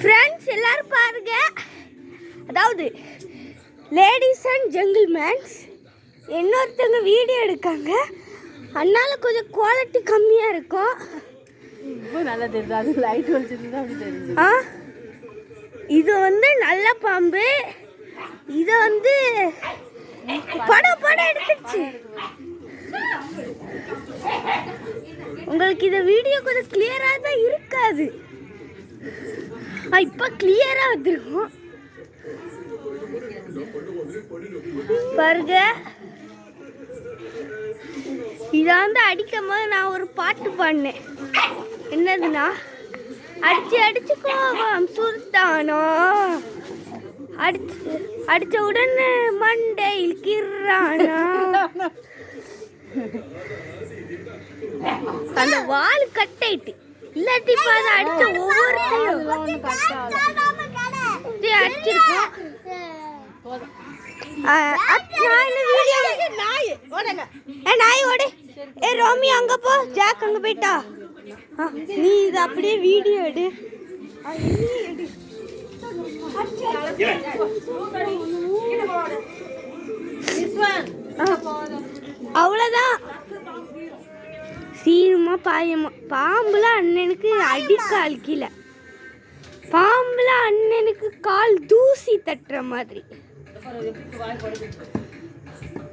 Friends எல்லாரும் பாருங்க, அதாவது லேடிஸ் அண்ட் ஜென்டில்மேன்ஸ் இன்னொருத்தவங்க வீடியோ எடுக்காங்க, அதனால கொஞ்சம் குவாலிட்டி கம்மியாக இருக்கும். இப்போ நல்லா தெரியுது, அது லைட் வச்சுருந்தா அப்படி தெரியுது. இது வந்து நல்ல பாம்பு, இதை வந்து படம் எடுத்துச்சு. உங்களுக்கு இந்த வீடியோ கொஞ்சம் கிளியராக தான் இருக்காது, இப்போ கிளியராக வந்துருக்கும் பாருங்க. இதை வந்து அடிக்கும் போது நான் ஒரு பாட்டு பாடினேன், என்னதுன்னா அடிச்சு அடிச்சு கோபம் சுருத்தானோ, அடிச்ச உடனே மண்டையில் கிர்றானா, அந்த வால் கட்டாயிட்டு இல்லாட்டி அதை அடிச்ச ஒவ்வொருத்தையும் அடிச்சிருக்கோம். நாய் ஓடு, ஏ ரோமி அங்க போ, ஜாக் அங்க போயிட்டா, நீ இது அப்படியே வீடியோ எடு. அவ்வளவுதான், சீனுமா பாயமா. பாம்புல அண்ணனுக்கு அடிக்கால் கீழே, பாம்புல அண்ணனுக்கு கால் தூசி தட்டுற மாதிரி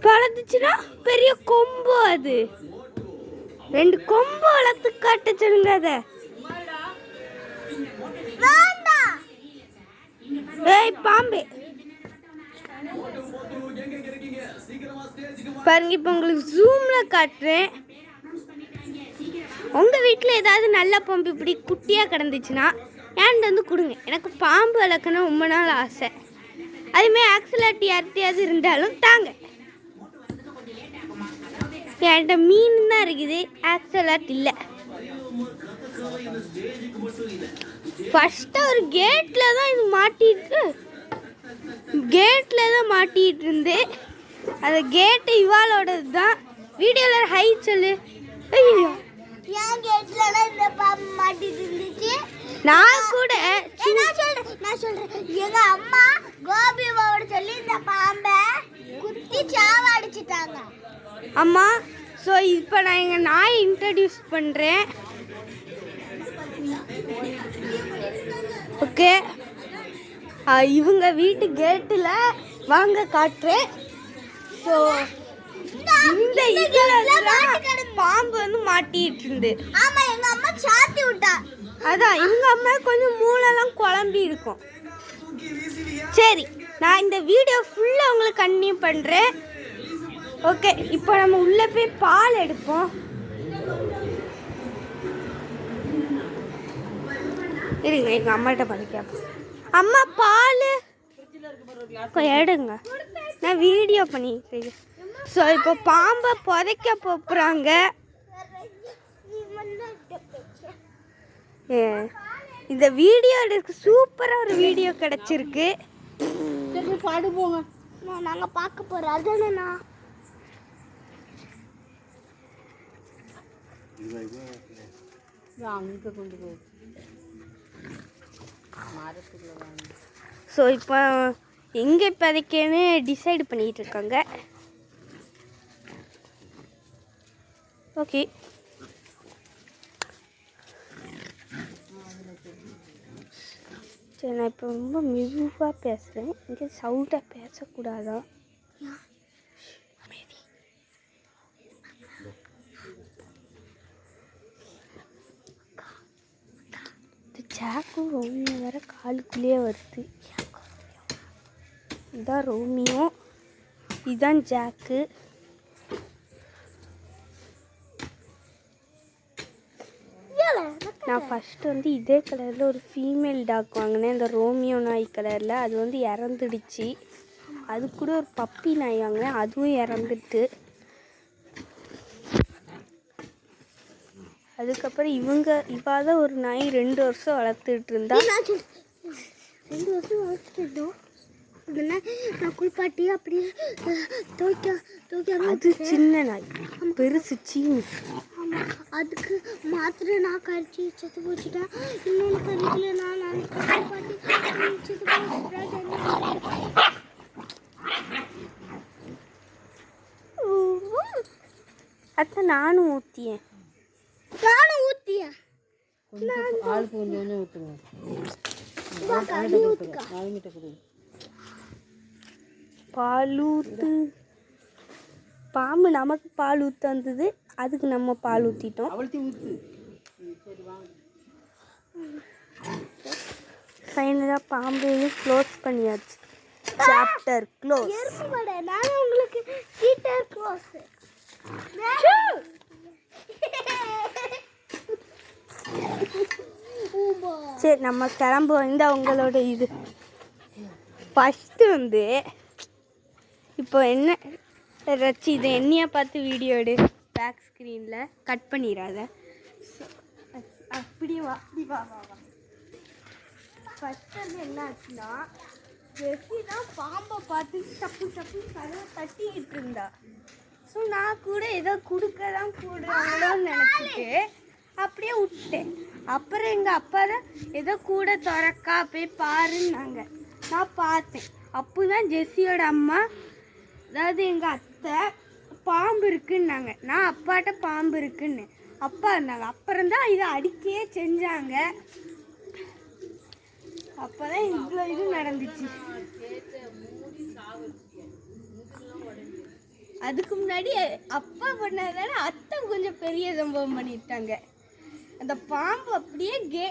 பழந்துச்சுன்னா பெரிய கொம்பு, அது 2 கொம்பு வளர்த்து காட்ட சொல்லுங்க. அதை ஏய் பாம்பே பாருங்க, இப்போ உங்களுக்கு ஜூம்ல காட்டுறேன். உங்க வீட்டில் ஏதாவது நல்ல பாம்பு இப்படி குட்டியா கிடந்துச்சுன்னா ஏன்ட்டு வந்து கொடுங்க, எனக்கு பாம்பு வளர்க்கணும் ரொம்ப நாள் ஆசை. அதுமாதிரி ஆக்சிலாட்டி யார்ட்டையாவது இருந்தாலும் தாங்க. என்கிட்ட மீன் தான் இருக்குது, ஆக்சலாட் இல்லை. ஃபர்ஸ்ட் ஒரு கேட்ல தான் இது மாட்டிட்டு, கேட்ல தான் மாட்டிட்டு இருந்து, அந்த கேட்டு இவாளோடது தான். வீடியோல ஹை சொல்லு. ஐயோ, ஏன் கேட்ல இந்த பாம்பு மாட்டிட்டு இருந்துச்சு? நான் கூட நான் சொல்றேன் எங்க அம்மா கோபியோட சொல்லி இந்த பாம்பை குத்தி சாவடிச்சிட்டாங்க. அம்மா, ஸோ இப்போ நான் எங்கள் நாயை இன்ட்ரடியூஸ் பண்ணுறேன். ஓகே, இவங்க வீட்டு கேட்டில் வாங்க காட்டுறேன். ஸோ இந்த இதில் பாம்பு வந்து மாட்டிட்டு இருந்து, ஆமா எங்க அம்மா சாத்தி விட்டா. அதான் இவங்க அம்மா கொஞ்சம் மூளைலாம் குழம்பி இருக்கும். சரி, நான் இந்த வீடியோ ஃபுல்லாக உங்களுக்கு கண்டினியூ பண்ணுறேன். ஓகே, இப்போ நம்ம உள்ளே போய் பால் எடுப்போம். இருங்க, எங்கள் அம்மாட்ட பண்ணி கேட்போம். அம்மா பால் எடுங்க, நான் வீடியோ பண்ணிட்டு இருக்கேன். ஸோ இப்போ பாம்பை புதைக்க போகிறாங்க. இந்த வீடியோ எனக்கு சூப்பராக ஒரு வீடியோ கிடச்சிருக்கு. பாடு போங்க, நாங்கள் பார்க்க போகிறோம். அதுதானேண்ணா அங்கே கொண்டு போய். ஸோ இப்போ எங்கே இப்போதைக்குன்னு டிசைட் பண்ணிகிட்டு இருக்காங்க. ஓகே, சரி, நான் இப்போ ரொம்ப மெதுவாக பேசுகிறேன், இங்கே சவுண்டாக பேசக்கூடாதா? ஜாக்கு ரோமியோ வேற காலுக்குள்ளேயே வருது. இதுதான் ரோமியோ, இதுதான் ஜாக்கு. நான் ஃபஸ்ட்டு வந்து இதே கலரில் ஒரு ஃபீமேல் டாக் வாங்கினேன், இந்த ரோமியோ நாய் கலரில். அது வந்து இறந்துடுச்சு. அது கூட ஒரு பப்பி நாய் வாங்கினேன், அதுவும் இறந்துட்டு. அதுக்கப்புறம் இவாதான் ஒரு நாய் 2 வருஷம் வளர்த்துட்டு இருந்தா. 2 வருஷம் வளர்த்துட்டு இருந்தோம். நான் குளிப்பாட்டி அப்படியே துவைக்க அது சின்ன நாய், பெருசு சீனி. அதுக்கு மாத்திரை நான் கடிச்சு செத்து போச்சுட்டேன். இன்னொன்று கடிக்கல நான் பார்த்து செத்து போச்சுட்டேன். அத்தை நானும் ஊற்றியேன். கொஞ்சம் ஆளுக்கு கொஞ்சம் கொஞ்சம் ஊற்றுங்க. அவங்கிட்ட கொடு. பால் ஊற்று. பாம்பு நமக்கு பால் ஊற்ற வந்தது, அதுக்கு நம்ம பால் ஊற்றிட்டோம். அவளுத்தி ஊற்று. சரி வாங்க. ஃபைனலாக பாம்பு க்ளோஸ் பண்ணியாச்சு. Chapter close. நான் உங்களுக்கு சீட்டர் க்ளோஸ். சரி நம்ம கிளம்புவோம். இந்த உங்களோட இது ஃபஸ்ட்டு வந்து இப்போ என்ன ரச்சி இதை என்னையா பார்த்து வீடியோ எடு. பேக் ஸ்க்ரீனில் கட் பண்ணிடாத. அப்படி வா அப்படி வா வா வா. ஃபஸ்ட் வந்து என்ன ஆச்சுன்னா, ஜெஸ்ஸி தான் பாம்பை பார்த்து டப்பு டப்பு கதவை தட்டிக்கிட்டு இருந்தா. ஸோ நான் கூட ஏதோ கொடுக்க தான் போடுறாங்களோன்னு நினச்சிட்டு அப்படியே விட்டேன். அப்புறம் எங்கள் அப்பா தான் ஏதோ கூட திறக்கா போய் பாருன்னாங்க. நான் பார்த்தேன். அப்போ தான் ஜெஸ்ஸியோட அம்மா, அதாவது எங்கள் அத்தை, பாம்பு இருக்குன்னாங்க. நான் அப்பாட்ட பாம்பு இருக்குன்னு அப்பா இருந்தாங்க. அப்புறம்தான் இதை அடிக்கவே செஞ்சாங்க. அப்போ தான் இவ்வளோ இது நடந்துச்சு. அதுக்கு முன்னாடி அப்பா பண்ணாதானே அத்தை கொஞ்சம் பெரிய சம்பவம் பண்ணிட்டாங்க. அந்த பாம்பு அப்படியே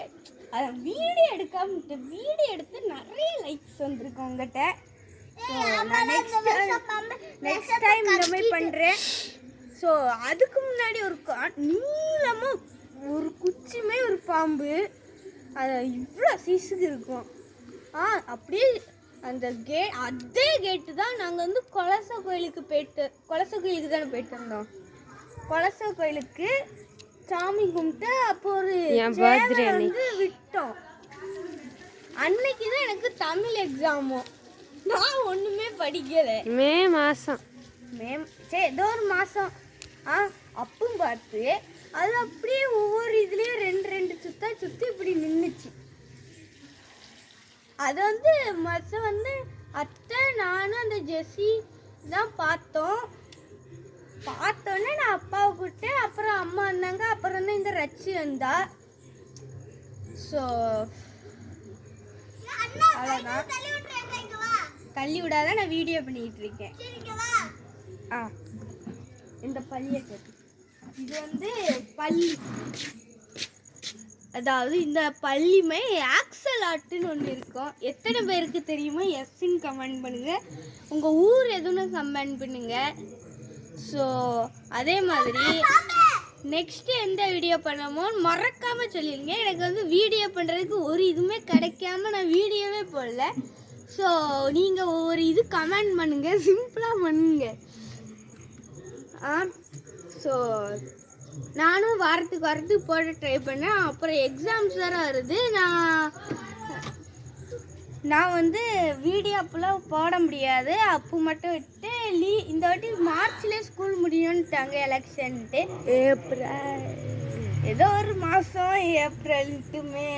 அதை வீடியோ எடுக்காம வீடியோ எடுத்து நிறைய லைக்ஸ் வந்துருக்கு உங்ககிட்ட. நான் நெக்ஸ்ட் டைம் இந்த மாதிரி பண்ணுறேன். ஸோ அதுக்கு முன்னாடி ஒரு நீளமாக ஒரு குச்சிமே ஒரு பாம்பு, அது இவ்வளோ சீஸுக்கு இருக்கும். அப்படியே அந்த அதே கேட்டு தான் நாங்கள் வந்து கொலச கோயிலுக்கு தானே போயிட்டு வந்தோம். கொலச கோயிலுக்கு சாமி கும்பிட்டு அப்போ ஒரு வந்து விட்டோம். அன்னைக்கு தான் எனக்கு தமிழ் எக்ஸாமும். நான் ஒன்றுமே படிக்கலை. மே மாதம் சரி ஏதோ ஒரு மாதம். அப்பவும் பார்த்து அது அப்படியே ஒவ்வொரு இதுலேயும் ரெண்டு சுற்றி இப்படி நின்றுச்சு. அது வந்து வந்து அத்தை நானும் அந்த ஜெஸ்ஸி தான் பார்த்தோன்னே நான் அப்பாவை கூப்பிட்டு அப்புறம் அம்மா வந்தாங்க. அப்புறம் தான் இந்த ரச்சி வந்தா. ஸோ அவ்வளோதான். தள்ளி விடாத, நான் வீடியோ பண்ணிக்கிட்டு இருக்கேன். இந்த பள்ளியை கட்டு. இது வந்து பள்ளி, அதாவது இந்த பள்ளிமே ஆக்சல் ஆர்ட்டுன்னு ஒன்று இருக்கும். எத்தனை பேருக்கு தெரியுமா? எஸ்ன்னு கமெண்ட் பண்ணுங்கள். உங்கள் ஊர் எதுன்னு கமெண்ட் பண்ணுங்கள். ஸோ அதே மாதிரி நெக்ஸ்ட்டு எந்த வீடியோ பண்ணமோன்னு மறக்காமல் சொல்லிடுங்க. எனக்கு வந்து வீடியோ பண்ணுறதுக்கு ஒரு இதுவுமே கிடைக்காம நான் வீடியோவே போடல. ஸோ நீங்கள் ஒவ்வொரு இது கமெண்ட் பண்ணுங்கள், சிம்பிளாக பண்ணுங்க. ஸோ நானும் வாரத்துக்கு போட ட்ரை பண்ணேன். அப்புறம் எக்ஸாம்ஸ் வேறு வருது. நான் வந்து வீடியோ அப்போலாம் போட முடியாது. அப்போ மட்டும் விட்டு இந்த வாட்டி மார்ச்லேயே ஸ்கூல் முடியும்ட்டாங்க எலெக்ஷன்ட்டு. ஏப்ரல் ஏதோ ஒரு மாதம், ஏப்ரல் டு மே.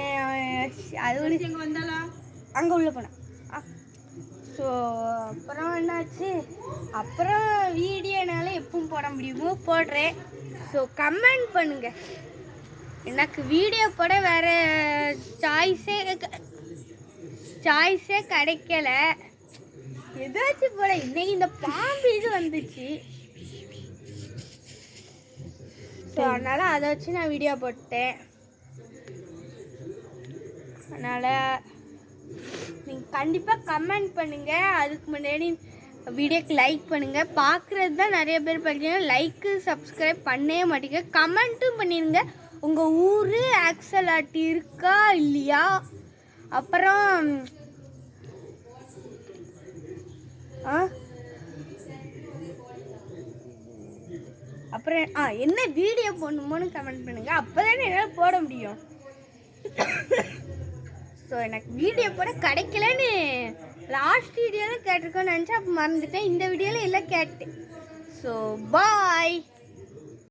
அது இங்கே வந்தாலும் அங்கே உள்ளே போனேன். ஸோ அப்புறம் என்னாச்சு, அப்புறம் வீடியோனால எப்பவும் போட முடியுமோ போடுறேன். ஸோ கமெண்ட் பண்ணுங்கள். எனக்கு வீடியோ போட வேறு சாய்ஸே கிடைக்கல. ஏதாச்சும் போல இன்னைக்கு இந்த பாம்பு இது வந்துச்சு. ஸோ அதனால் அதை வச்சு நான் வீடியோ போட்டேன். அதனால் நீங்கள் கண்டிப்பாக கமெண்ட் பண்ணுங்கள். அதுக்கு முன்னாடி வீடியோக்கு லைக் பண்ணுங்கள். பார்க்குறது தான் நிறைய பேர் பார்க்குறீங்க, லைக்கு சப்ஸ்கிரைப் பண்ணவே மாட்டேங்க. கமெண்ட்டும் பண்ணிடுங்க. உங்கள் ஊர் ஆக்சல் ஆர்ட் இருக்கா இல்லையா? அப்புறம் என்ன வீடியோ போடணுமோன்னு கமெண்ட் பண்ணுங்க. அப்போதானே என்னால் போட முடியும். ஸோ எனக்கு வீடியோ போட கிடைக்கலன்னு லாஸ்ட் வீடியோவில் கேட்டிருக்கோன்னு நினச்சா அப்போ மறந்துட்டேன். இந்த வீடியோவில் எல்லாம் கேட்டேன். So bye.